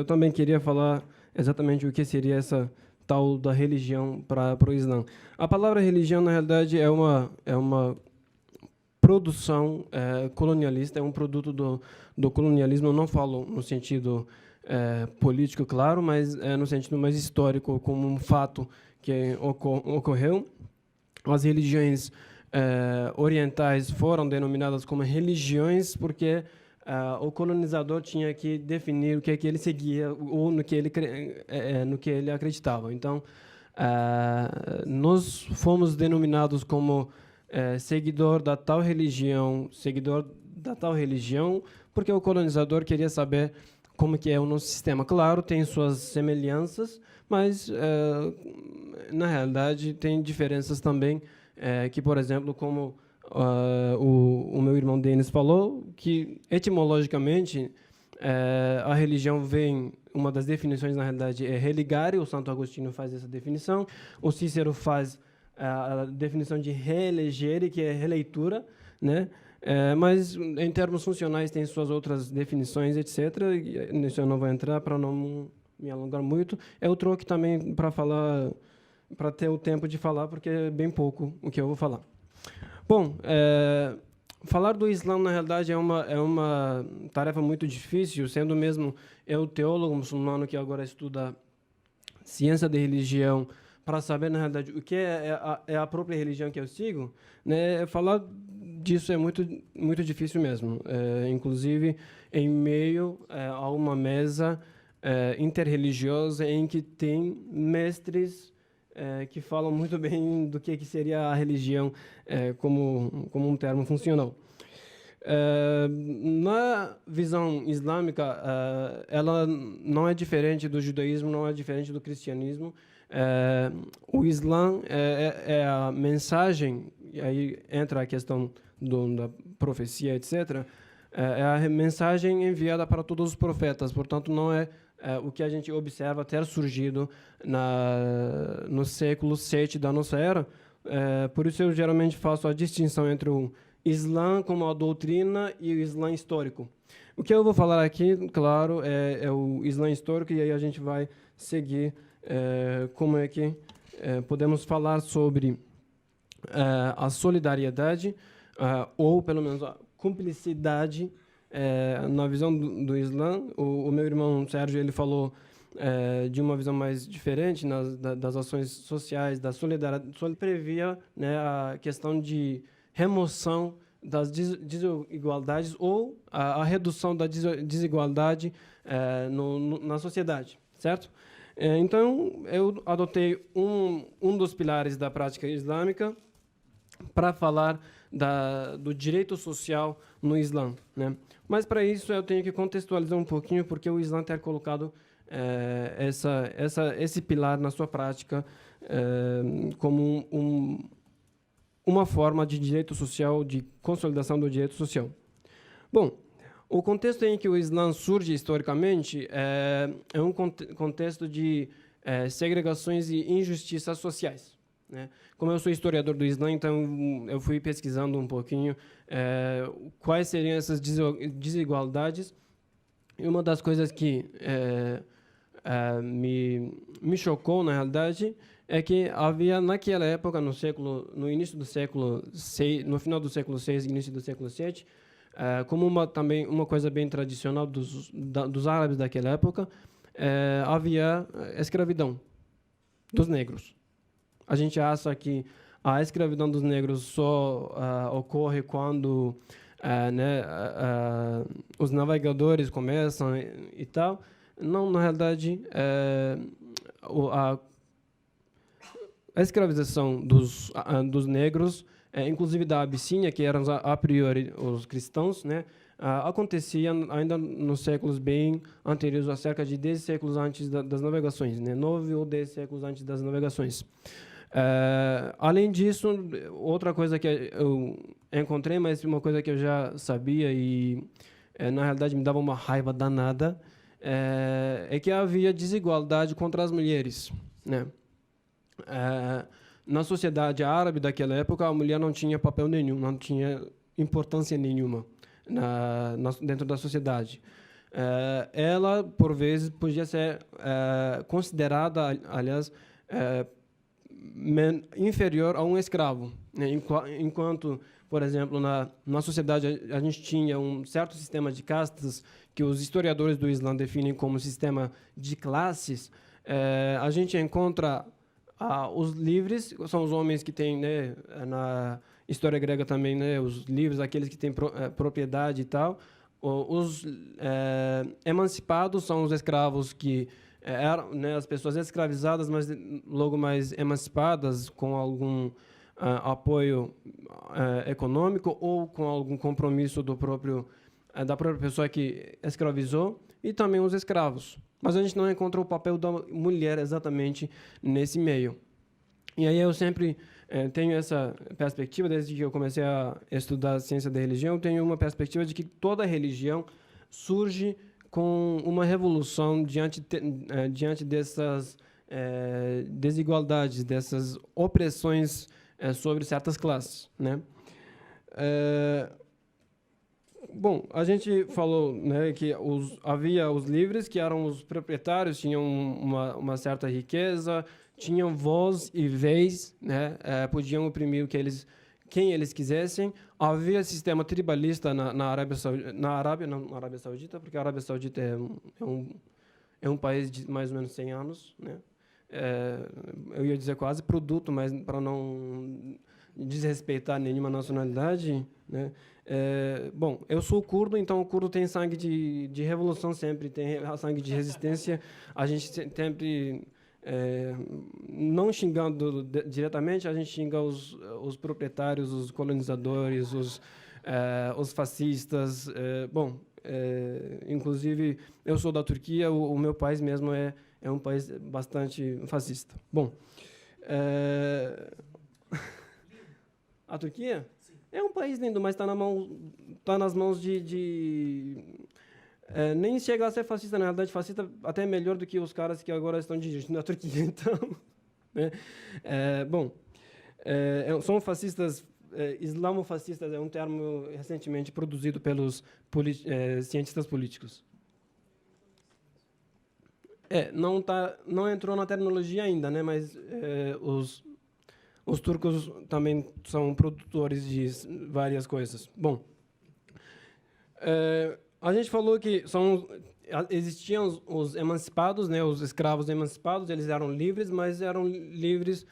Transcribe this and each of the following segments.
eu também queria falar exatamente o que seria essa tal da religião para o Islã. A palavra religião, na realidade, é uma produção colonialista, é um produto do colonialismo. Eu não falo no sentido político, claro, mas no sentido mais histórico, como um fato que ocorreu. As religiões orientais foram denominadas como religiões porque o colonizador tinha que definir o que é que ele seguia ou no que ele acreditava. Então, nós fomos denominados como seguidor da tal religião, porque o colonizador queria saber como que é o nosso sistema. Claro, tem suas semelhanças, mas na realidade tem diferenças também, que, por exemplo, como o meu irmão Denis falou, que etimologicamente a religião vem, uma das definições na realidade é religare, o Santo Agostinho faz essa definição, o Cícero faz a definição de reelegere, que é releitura, né? Mas em termos funcionais tem suas outras definições, etc. Nisso eu não vou entrar para não me alongar muito. Eu trouxe também para falar, para ter o tempo de falar, porque é bem pouco o que eu vou falar. Bom, falar do Islã, na realidade, é uma tarefa muito difícil, sendo mesmo eu teólogo muçulmano que agora estuda ciência de religião, para saber, na realidade, o que é a própria religião que eu sigo, né? Falar disso é muito, muito difícil mesmo. Inclusive, em meio a uma mesa interreligiosa em que tem mestres que falam muito bem do que seria a religião como um termo funcional. Na visão islâmica, ela não é diferente do judaísmo, não é diferente do cristianismo. O Islã é a mensagem, e aí entra a questão da profecia, etc., é a mensagem enviada para todos os profetas, portanto, não é o que a gente observa ter surgido no século VII da nossa era. Por isso eu geralmente faço a distinção entre o Islã como a doutrina e o Islã histórico. O que eu vou falar aqui, claro, é o Islã histórico, e aí a gente vai seguir como é que podemos falar sobre a solidariedade, ou pelo menos a cumplicidade na visão do Islã. O meu irmão Sérgio, ele falou de uma visão mais diferente das ações sociais, da solidariedade. Ele previa, né, a questão de remoção das desigualdades ou a redução da desigualdade na sociedade, certo? Então, eu adotei um dos pilares da prática islâmica para falar do direito social no Islã, né? Mas, para isso, eu tenho que contextualizar um pouquinho, porque o Islã tem colocado esse pilar na sua prática como uma forma de direito social, de consolidação do direito social. Bom, o contexto em que o Islã surge historicamente é um contexto de segregações e injustiças sociais, né? Como eu sou historiador do Islã, então eu fui pesquisando um pouquinho quais seriam essas desigualdades, e uma das coisas que me chocou, na realidade, é que havia naquela época, no início do século VI, no final do século VI, início do século VII, como também uma coisa bem tradicional dos árabes daquela época, havia escravidão dos negros. A gente acha que a escravidão dos negros só ocorre quando os navegadores começam e tal. Não, na realidade, a escravização dos negros, inclusive da Abissínia, que eram a priori os cristãos, né, acontecia ainda nos séculos bem anteriores, a cerca de 10 séculos antes das navegações, né, 9 ou 10 séculos antes das navegações. Além disso, outra coisa que eu encontrei, mas uma coisa que eu já sabia e, na realidade, me dava uma raiva danada, é que havia desigualdade contra as mulheres, né? Na sociedade árabe daquela época, a mulher não tinha papel nenhum, não tinha importância nenhuma dentro da sociedade. ela, por vezes, podia ser considerada, aliás, inferior a um escravo, né? Enquanto, por exemplo, na sociedade a gente tinha um certo sistema de castas que os historiadores do Islã definem como sistema de classes, a gente encontra os livres, são os homens que têm, né, na história grega também, né, os livres, aqueles que têm propriedade e tal. Os emancipados são os escravos que eram, né, as pessoas escravizadas, mas logo mais emancipadas com algum apoio econômico ou com algum compromisso da própria pessoa que escravizou, e também os escravos. Mas a gente não encontra o papel da mulher exatamente nesse meio. E aí eu sempre tenho essa perspectiva, desde que eu comecei a estudar a ciência da religião, tenho uma perspectiva de que toda religião surge com uma revolução diante dessas desigualdades, dessas opressões sobre certas classes, né? Bom, a gente falou, né, que havia os livres, que eram os proprietários, tinham uma certa riqueza, tinham voz e vez, né, podiam oprimir quem eles quisessem. Havia sistema tribalista na Arábia Saudita, porque a Arábia Saudita é um país de mais ou menos 100 anos, né? Eu ia dizer quase produto, mas para não desrespeitar nenhuma nacionalidade, né? Bom, eu sou curdo, então o curdo tem sangue de revolução sempre, tem sangue de resistência. A gente sempre, não xingando diretamente, a gente xinga os proprietários, os colonizadores, os fascistas. Bom, inclusive, eu sou da Turquia, o meu país mesmo é um país bastante fascista. Bom, a Turquia? Sim. É um país lindo, mas está nas mãos nem chega a ser fascista, na realidade, fascista até melhor do que os caras que agora estão dirigindo a Turquia. Então, né? Bom, são fascistas, islamofascistas é um termo recentemente produzido pelos cientistas políticos. Não entrou na terminologia ainda, né? Mas os turcos também são produtores de várias coisas. Bom, a gente falou que existiam os emancipados, né, os escravos emancipados, eles eram livres, mas eram livres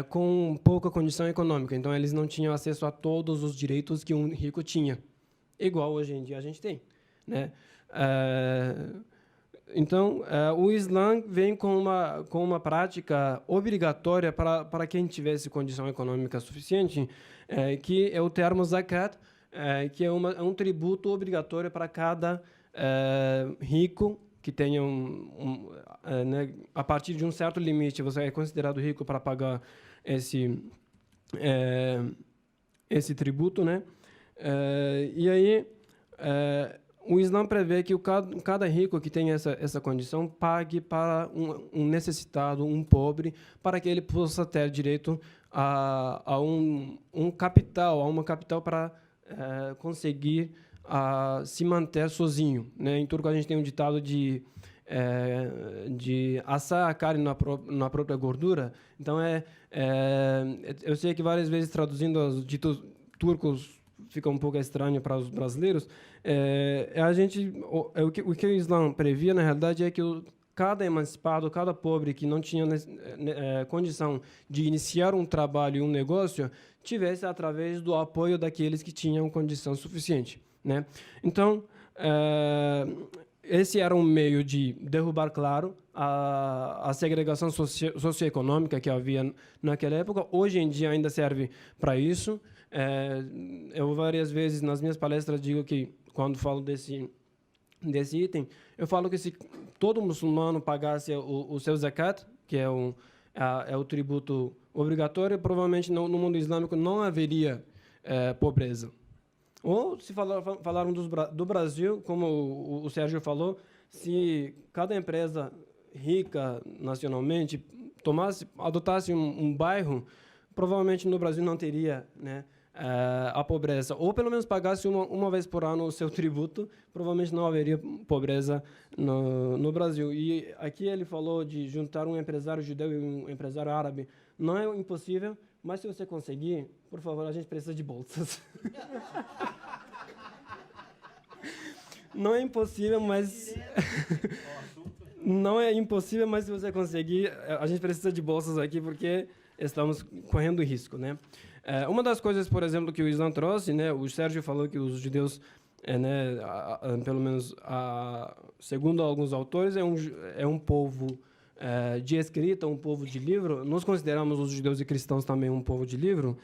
com pouca condição econômica. Então, eles não tinham acesso a todos os direitos que um rico tinha, igual hoje em dia a gente tem, né? Então, o Islã vem com uma prática obrigatória para quem tivesse condição econômica suficiente, que é o termo zakat, que é um tributo obrigatório para cada rico que tenha né, a partir de um certo limite, você é considerado rico para pagar esse tributo, né? E aí o Islã prevê que cada rico que tem essa condição pague para um necessitado, um pobre, para que ele possa ter direito a uma capital para conseguir se manter sozinho, né? Em turco a gente tem um ditado de assar a carne na própria gordura. Então eu sei que várias vezes traduzindo os ditos turcos fica um pouco estranho para os brasileiros. O que o Islã previa, na realidade, é que cada emancipado, cada pobre que não tinha condição de iniciar um trabalho e um negócio, tivesse através do apoio daqueles que tinham condição suficiente, né? Então, esse era um meio de derrubar, claro, a segregação socioeconômica que havia naquela época. Hoje em dia ainda serve para isso. Eu várias vezes nas minhas palestras digo que, quando falo desse item, eu falo que se todo muçulmano pagasse o seu zakat, que é o tributo obrigatório, provavelmente no mundo islâmico não haveria pobreza. Ou, se falaram do Brasil, como o Sérgio falou, se cada empresa rica nacionalmente adotasse um bairro, provavelmente no Brasil não teria, né, a pobreza, ou pelo menos pagasse uma vez por ano o seu tributo, provavelmente não haveria pobreza no Brasil. E aqui ele falou de juntar um empresário judeu e um empresário árabe. Não é impossível, mas se você conseguir, por favor, a gente precisa de bolsas. Não é impossível, mas... Não é impossível, mas se você conseguir, a gente precisa de bolsas aqui, porque estamos correndo risco, né? Uma das coisas, por exemplo, que o Islã trouxe, né? O Sérgio falou que os judeus, né? Pelo menos, segundo alguns autores, é um povo de escrita, um povo de livro. Nós consideramos os judeus e cristãos também um povo de livro.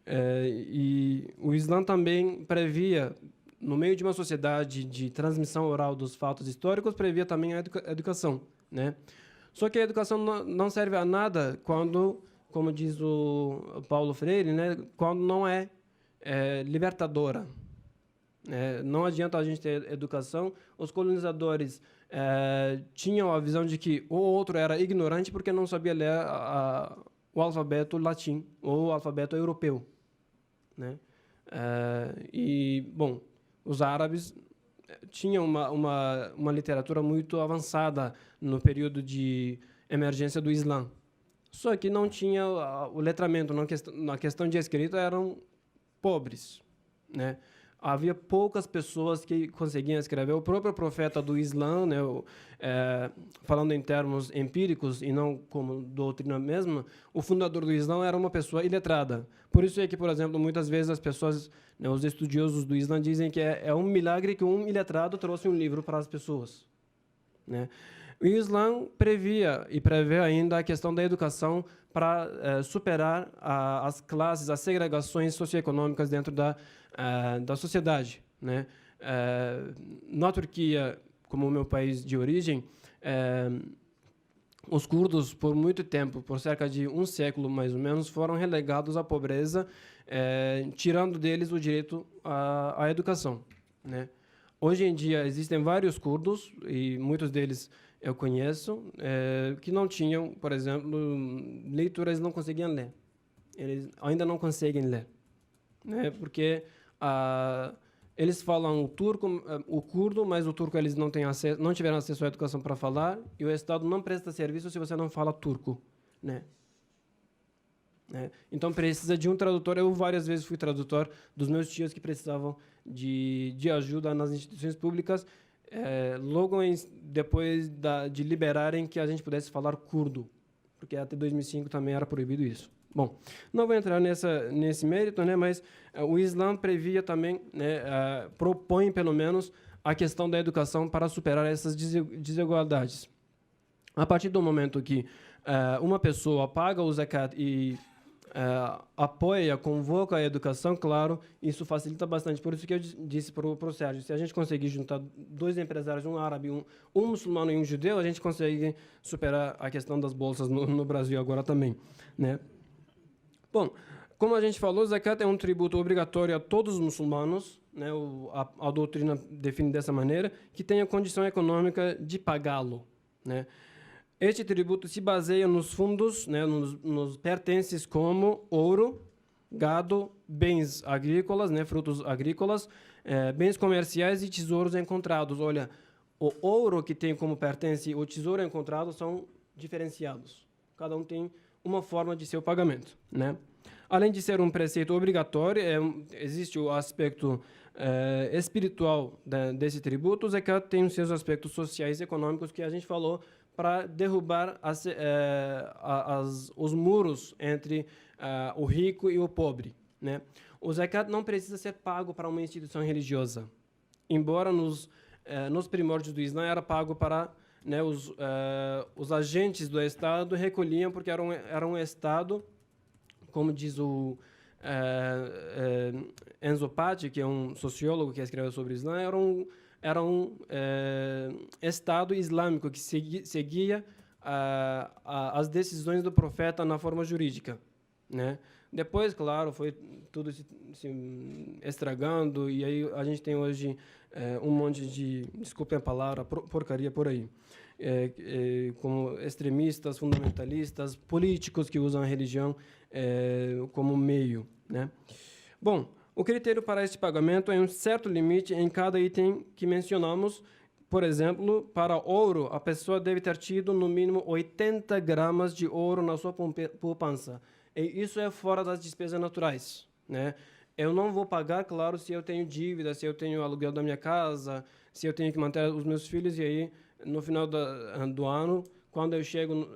E o Islã também previa, no meio de uma sociedade de transmissão oral dos fatos históricos, previa também a educação, né? Só que a educação não serve a nada quando, como diz o Paulo Freire, né, quando não é libertadora. Não adianta a gente ter educação. Os colonizadores tinham a visão de que o outro era ignorante porque não sabia ler o alfabeto latim ou o alfabeto europeu, né? Bom, os árabes tinham uma literatura muito avançada no período de emergência do Islã. Só que não tinha o letramento, na questão de escrita eram pobres, né? Havia poucas pessoas que conseguiam escrever. O próprio profeta do Islã, né, falando em termos empíricos e não como doutrina mesma, o fundador do Islã era uma pessoa iletrada. Por isso é que, por exemplo, muitas vezes as pessoas, né, os estudiosos do Islã dizem que é um milagre que um iletrado trouxe um livro para as pessoas, né? O Islã previa e prevê ainda a questão da educação para superar as classes, as segregações socioeconômicas dentro da sociedade, né? Na Turquia, como o meu país de origem, os curdos, por muito tempo, por cerca de um século mais ou menos, foram relegados à pobreza, tirando deles o direito à educação, né? Hoje em dia existem vários curdos, e muitos deles eu conheço, que não tinham, por exemplo, leitura, eles não conseguiam ler. Eles ainda não conseguem ler, né? Porque eles falam o curdo, mas o turco eles não tiveram acesso à educação para falar, e o Estado não presta serviço se você não fala turco, né? Então precisa de um tradutor. Eu várias vezes fui tradutor dos meus tios que precisavam de ajuda nas instituições públicas, logo depois de liberarem que a gente pudesse falar curdo, porque até 2005 também era proibido isso. Bom, não vou entrar nesse mérito, né, mas o Islã previa também, né, propõe pelo menos a questão da educação para superar essas desigualdades. A partir do momento que uma pessoa paga o zakat e apoia, convoca a educação, claro, isso facilita bastante. Por isso que eu disse para o Sérgio, se a gente conseguir juntar dois empresários, um árabe, um muçulmano e um judeu, a gente consegue superar a questão das bolsas no Brasil agora também, né? Bom, como a gente falou, zakat é um tributo obrigatório a todos os muçulmanos, né? A doutrina define dessa maneira, que tenha condição econômica de pagá-lo, né? Este tributo se baseia nos fundos, né, nos pertences como ouro, gado, bens agrícolas, né, frutos agrícolas, bens comerciais e tesouros encontrados. Olha, o ouro que tem como pertence o tesouro encontrado são diferenciados. Cada um tem uma forma de seu pagamento, né? Além de ser um preceito obrigatório, existe o aspecto espiritual desse tributo. O zakat tem os seus aspectos sociais e econômicos que a gente falou, para derrubar os muros entre o rico e o pobre, né? O zakat não precisa ser pago para uma instituição religiosa, embora nos primórdios do Islã era pago para, né, os agentes do Estado recolhiam, porque era um Estado, como diz o Enzo Patti, que é um sociólogo que escreveu sobre o Islã, era um Estado islâmico que seguia as decisões do profeta na forma jurídica, né? Depois, claro, foi tudo se estragando, e aí a gente tem hoje um monte de, desculpem a palavra, porcaria por aí. Como extremistas, fundamentalistas, políticos que usam a religião como meio, né? Bom, o critério para este pagamento é um certo limite em cada item que mencionamos. Por exemplo, para ouro, a pessoa deve ter tido no mínimo 80 gramas de ouro na sua poupança. E isso é fora das despesas naturais, né? Eu não vou pagar, claro, se eu tenho dívida, se eu tenho aluguel da minha casa, se eu tenho que manter os meus filhos, e aí, no final do ano, quando eu chego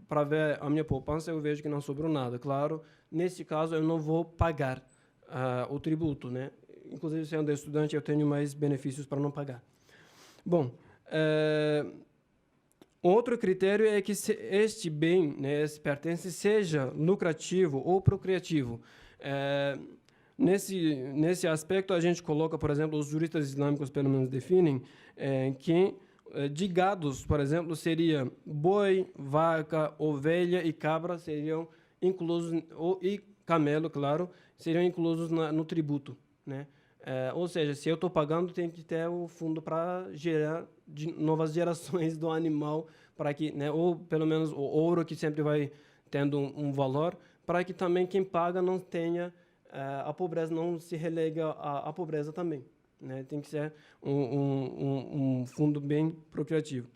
para ver a minha poupança, eu vejo que não sobrou nada. Claro, nesse caso, eu não vou pagar o tributo, né? Inclusive, sendo estudante, eu tenho mais benefícios para não pagar. Bom, outro critério é que este bem, né, esse pertence, seja lucrativo ou procriativo. Nesse aspecto, a gente coloca, por exemplo, os juristas islâmicos, pelo menos, definem que de gados, por exemplo, seria boi, vaca, ovelha e cabra seriam inclusos, e camelo, claro, seriam inclusos no tributo, né? Ou seja, se eu estou pagando, tem que ter o fundo para gerar novas gerações do animal, para que, né, ou pelo menos o ouro que sempre vai tendo um valor, para que também quem paga não tenha a pobreza, não se relega à pobreza também, né? Tem que ser um fundo bem procriativo.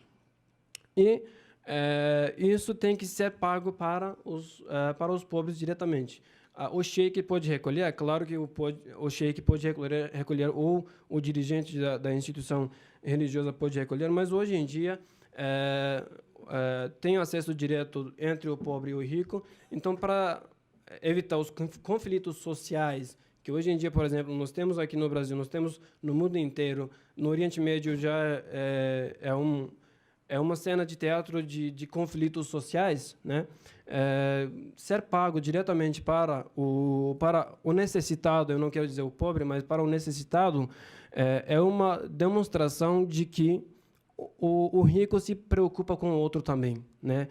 E isso tem que ser pago para os pobres diretamente. O sheik pode recolher, é claro que o sheik pode recolher ou o dirigente da instituição religiosa pode recolher, mas hoje em dia tem acesso direto entre o pobre e o rico. Então, para evitar os conflitos sociais, que hoje em dia, por exemplo, nós temos aqui no Brasil, nós temos no mundo inteiro, no Oriente Médio já é uma cena de teatro de conflitos sociais, né? Ser pago diretamente para o necessitado, eu não quero dizer o pobre, mas para o necessitado, é uma demonstração de que o rico se preocupa com o outro também, né?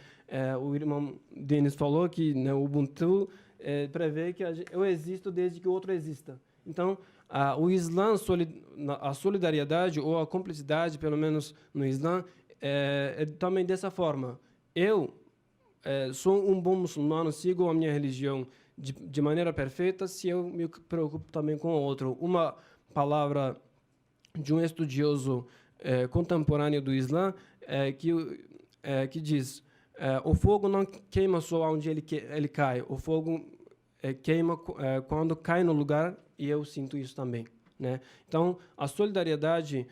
O irmão Denis falou que, né, o Ubuntu prevê que eu existo desde que o outro exista. Então, o Islã, a solidariedade ou a cumplicidade, pelo menos no Islã, também dessa forma. Eu sou um bom muçulmano, sigo a minha religião de maneira perfeita se eu me preocupo também com o outro. Uma palavra de um estudioso contemporâneo do Islã que diz: o fogo não queima só onde ele cai, o fogo queima quando cai no lugar, e eu sinto isso também, né? Então, a solidariedade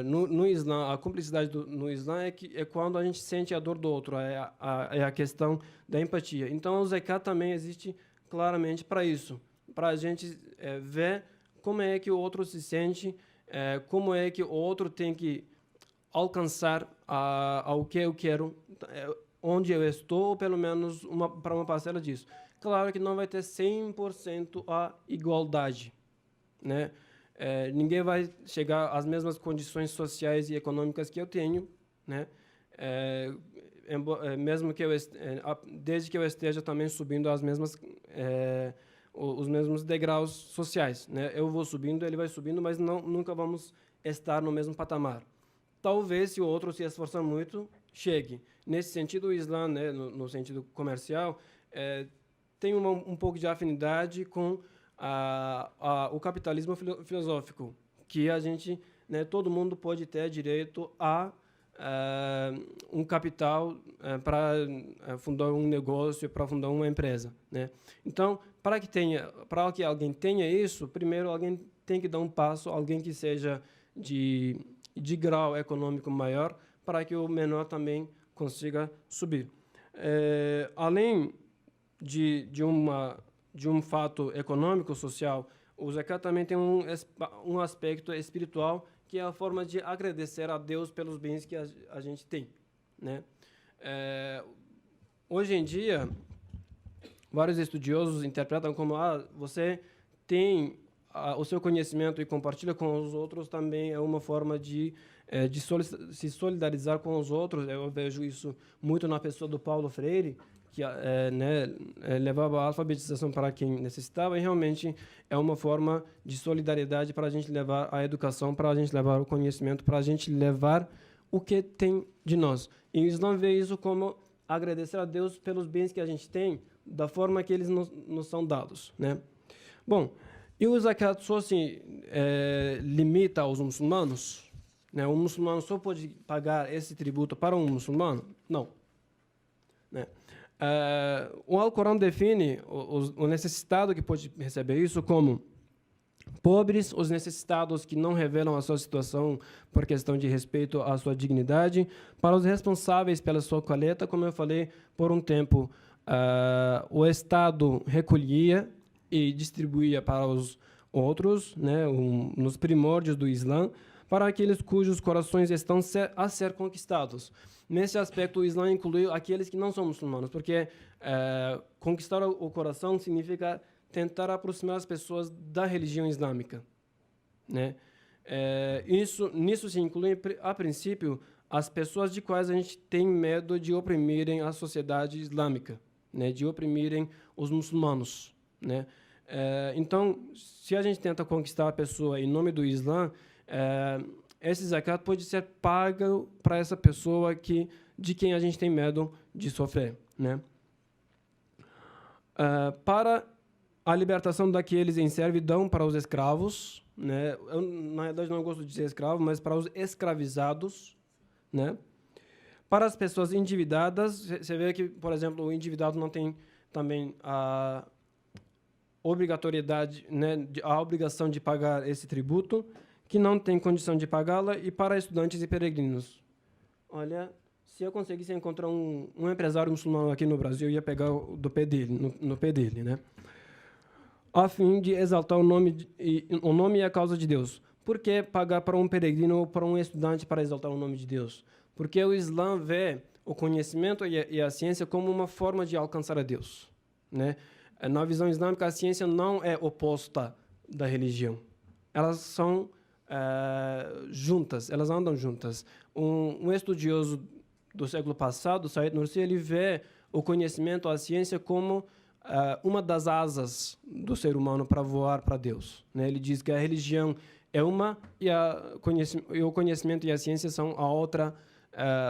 no Islã, a cumplicidade no Islã é quando a gente sente a dor do outro, é a questão da empatia. Então, o Zakat também existe claramente para isso, para a gente ver como é que o outro se sente, como é que o outro tem que alcançar ao que eu quero, onde eu estou, ou pelo menos para uma parcela disso. Claro que não vai ter 100% a igualdade, né? Ninguém vai chegar às mesmas condições sociais e econômicas que eu tenho, né? Mesmo que desde que eu esteja também subindo os mesmos degraus sociais, né? Eu vou subindo, ele vai subindo, mas nunca vamos estar no mesmo patamar. Talvez, se o outro se esforçar muito, chegue. Nesse sentido, o Islã, né, no sentido comercial, tem um pouco de afinidade com o capitalismo filosófico, que a gente, né, todo mundo pode ter direito a um capital para fundar um negócio, para fundar uma empresa, né? Então, para que alguém tenha isso, primeiro alguém tem que dar um passo, alguém que seja de grau econômico maior, para que o menor também consiga subir. Além de um fato econômico, social, o Zakat também tem um aspecto espiritual, que é a forma de agradecer a Deus pelos bens que a gente tem, né? Hoje em dia, vários estudiosos interpretam como você tem o seu conhecimento e compartilha com os outros, também é uma forma de se solidarizar com os outros. Eu vejo isso muito na pessoa do Paulo Freire, que levava a alfabetização para quem necessitava, e realmente é uma forma de solidariedade para a gente levar a educação, para a gente levar o conhecimento, para a gente levar o que tem de nós. E o Islã vê isso como agradecer a Deus pelos bens que a gente tem, da forma que eles nos são dados, né? Bom, e o zakat só se limita aos muçulmanos? Né? O muçulmano só pode pagar esse tributo para um muçulmano? Não. Né? O Alcorão define o necessitado que pode receber isso como pobres, os necessitados que não revelam a sua situação por questão de respeito à sua dignidade, para os responsáveis pela sua coleta, como eu falei, por um tempo o Estado recolhia e distribuía para os outros, né, nos primórdios do Islã, para aqueles cujos corações estão a ser conquistados. Nesse aspecto, o Islã incluiu aqueles que não são muçulmanos, porque conquistar o coração significa tentar aproximar as pessoas da religião islâmica, né? Nisso se inclui, a princípio, as pessoas de quais a gente tem medo de oprimirem a sociedade islâmica, né? De oprimirem os muçulmanos, né? Então, se a gente tenta conquistar a pessoa em nome do Islã, esse zakat pode ser pago para essa pessoa de quem a gente tem medo de sofrer, né? Para a libertação daqueles em servidão para os escravos, né? Eu, na verdade, não gosto de dizer escravo, mas para os escravizados, né? Para as pessoas endividadas, você vê que, por exemplo, o endividado não tem também a obrigatoriedade, né, a obrigação de pagar esse tributo, que não tem condição de pagá-la, e para estudantes e peregrinos. Olha, se eu conseguisse encontrar um empresário muçulmano aqui no Brasil, eu ia pegar do pé dele, no pé dele, né? A fim de exaltar o nome e a causa de Deus. Por que pagar para um peregrino ou para um estudante para exaltar o nome de Deus? Porque o Islã vê o conhecimento e a ciência como uma forma de alcançar a Deus, né? Na visão islâmica, a ciência não é oposta da religião. Elas são juntas, elas andam juntas. Um estudioso do século passado, Said Nursi, ele vê o conhecimento, a ciência, como uma das asas do ser humano para voar para Deus, né? Ele diz que a religião é uma e o conhecimento e a ciência são a outra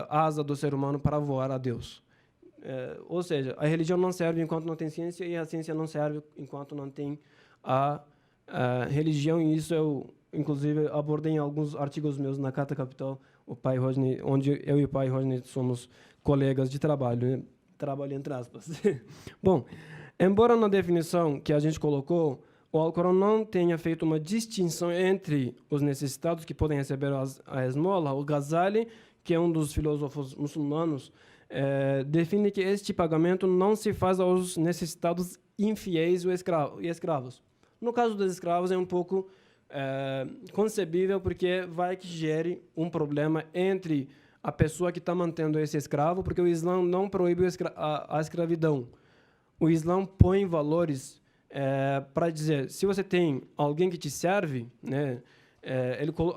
asa do ser humano para voar a Deus. Ou seja, a religião não serve enquanto não tem ciência e a ciência não serve enquanto não tem a religião, e isso eu, inclusive, abordei em alguns artigos meus na Carta Capital, o pai Rodney, onde eu e o pai Rodney somos colegas de trabalho, né? Trabalho entre aspas. Bom, embora na definição que a gente colocou, o Alcorão não tenha feito uma distinção entre os necessitados que podem receber a esmola, o Ghazali, que é um dos filósofos muçulmanos, define que este pagamento não se faz aos necessitados infiéis e escravos. No caso dos escravos é um pouco concebível, porque vai que gere um problema entre a pessoa que está mantendo esse escravo, porque o Islã não proíbe a escravidão. O Islã põe valores para dizer, se você tem alguém que te serve, né,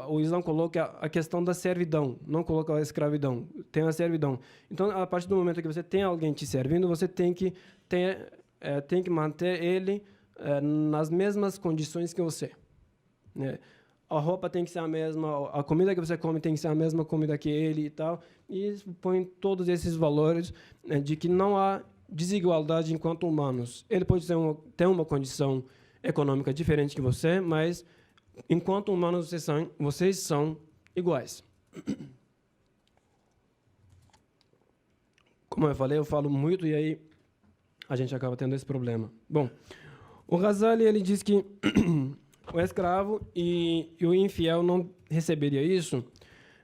o Islã coloca a questão da servidão, não coloca a escravidão, tem a servidão. Então, a partir do momento que você tem alguém te servindo, você tem que manter ele nas mesmas condições que você, né? A roupa tem que ser a mesma, a comida que você come tem que ser a mesma comida que ele e tal. E põe todos esses valores, né, de que não há desigualdade enquanto humanos. Ele pode ter uma condição econômica diferente que você, mas enquanto humanos vocês são iguais. Como eu falei, eu falo muito e aí a gente acaba tendo esse problema. Bom, o Ghazali, ele diz que o escravo e o infiel não receberia isso,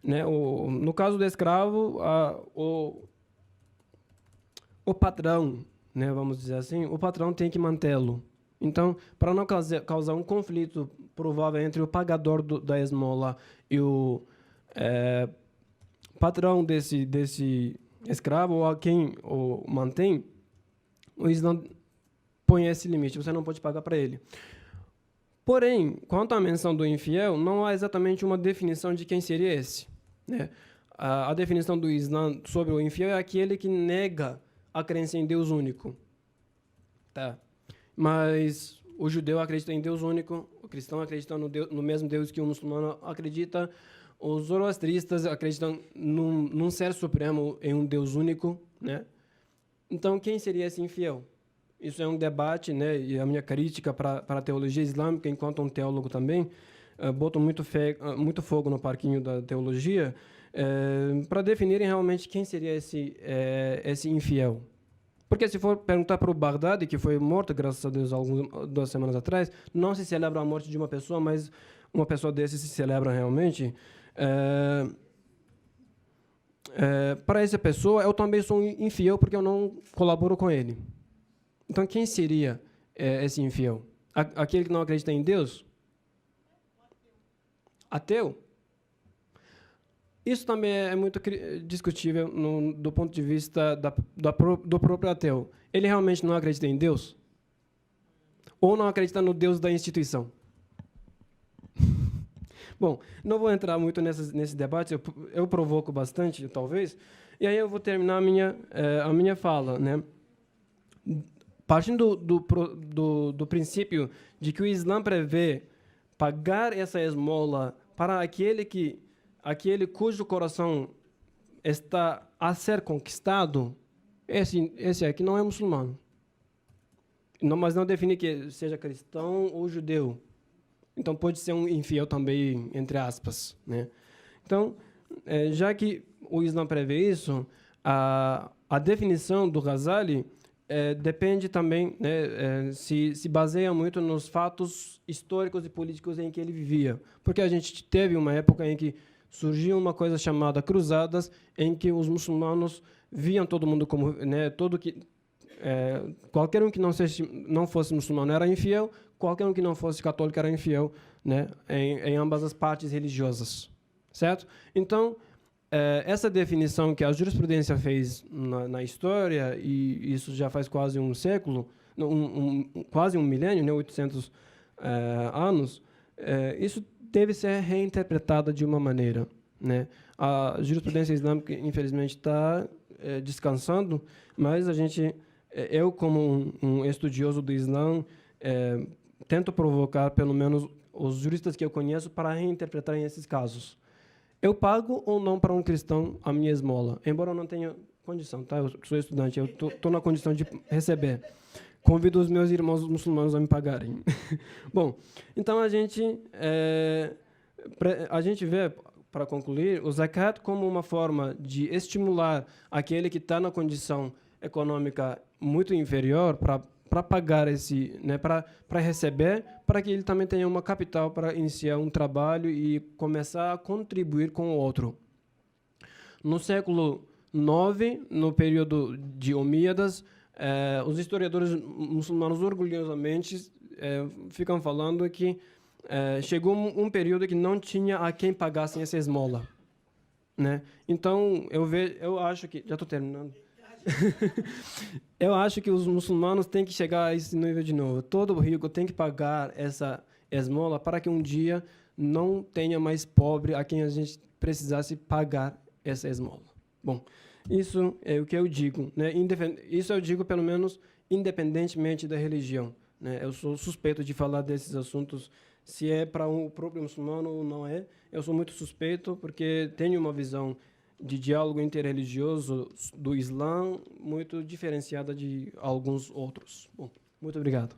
né? No caso do escravo, o patrão, né, vamos dizer assim, o patrão tem que mantê-lo. Então, para não causar um conflito provável entre o pagador da esmola e o patrão desse escravo, ou a quem o mantém, o Islã põe esse limite, você não pode pagar para ele. Porém, quanto à menção do infiel, não há exatamente uma definição de quem seria esse, né? A definição do Islã sobre o infiel é aquele que nega a crença em Deus único. Tá. Mas o judeu acredita em Deus único, o cristão acredita no mesmo Deus que o muçulmano acredita, os zoroastristas acreditam num ser supremo, em um Deus único, né? Então, quem seria esse infiel? Isso é um debate, né? E a minha crítica para a teologia islâmica, enquanto um teólogo também, boto muito fogo no parquinho da teologia, para definirem realmente quem seria esse infiel. Porque se for perguntar para o Baghdadi, que foi morto, graças a Deus, 2 semanas atrás, não se celebra a morte de uma pessoa, mas uma pessoa desse se celebra realmente. Para essa pessoa, eu também sou infiel porque eu não colaboro com ele. Então, quem seria esse infiel? Aquele que não acredita em Deus? Ateu? Isso também é muito discutível do ponto de vista do próprio ateu. Ele realmente não acredita em Deus? Ou não acredita no Deus da instituição? Bom, não vou entrar muito nesse debate, eu provoco bastante, talvez, e aí eu vou terminar a minha fala, né? Partindo do princípio de que o Islã prevê pagar essa esmola para aquele cujo coração está a ser conquistado, esse aqui não é muçulmano. Mas não define que seja cristão ou judeu. Então, pode ser um infiel também, entre aspas, né? Então, já que o Islã prevê isso, a definição do Ghazali depende também, né, se baseia muito nos fatos históricos e políticos em que ele vivia. Porque a gente teve uma época em que surgiu uma coisa chamada cruzadas, em que os muçulmanos viam todo mundo como, né, qualquer um que não fosse muçulmano era infiel, qualquer um que não fosse católico era infiel, né, em ambas as partes religiosas, certo? Então, essa definição que a jurisprudência fez na história, e isso já faz quase um século, quase um milênio, né, 800 anos, isso deve ser reinterpretada de uma maneira, né? A jurisprudência islâmica, infelizmente, está descansando, mas eu, como um estudioso do Islã, tento provocar, pelo menos, os juristas que eu conheço para reinterpretarem esses casos. Eu pago ou não para um cristão a minha esmola? Embora eu não tenha condição, tá? Eu sou estudante, eu estou na condição de receber. Convido os meus irmãos muçulmanos a me pagarem. Bom, então a gente vê, para concluir, o zakat como uma forma de estimular aquele que está na condição econômica muito inferior para pagar né, para receber, para que ele também tenha uma capital para iniciar um trabalho e começar a contribuir com o outro. No século IX, no período de Omíadas, os historiadores muçulmanos orgulhosamente ficam falando que chegou um período que não tinha a quem pagassem essa esmola, né? Então, eu acho que... Já estou terminando. Eu acho que os muçulmanos têm que chegar a esse nível de novo. Todo rico tem que pagar essa esmola para que um dia não tenha mais pobre a quem a gente precisasse pagar essa esmola. Bom, isso é o que eu digo, né? Isso eu digo, pelo menos, independentemente da religião, né? Eu sou suspeito de falar desses assuntos, se é para o próprio muçulmano ou não é. Eu sou muito suspeito porque tenho uma visão de diálogo interreligioso do Islã muito diferenciada de alguns outros. Bom, muito obrigado.